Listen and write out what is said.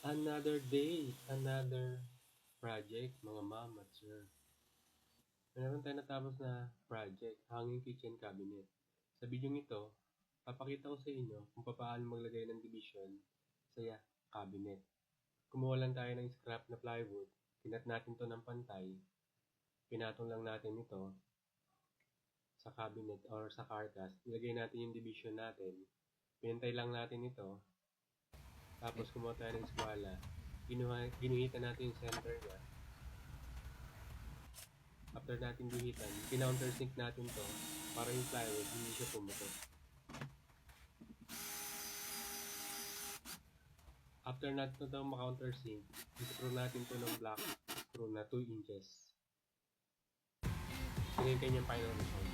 Another day, another project, mga ma'am at sir. Meron tayo natapos na project, hanging kitchen cabinet. Sa video ito, papakita ko sa inyo kung paano maglagay ng division sa cabinet. Kumuha lang tayo ng scrap na plywood, kinat natin to ng pantay, pinatong lang natin ito sa cabinet or sa carcass, ilagay natin yung division natin, pinantay lang natin ito, tapos kumuha tayo ng skwala, ginuhitan natin yung center niya. After natin guhitan, kinountersink natin to para yung plywood hindi siya pumutok. After natin ito ma-countersink, i-screw natin to ng black screw na 2 inches. Ito yung kanyang final result.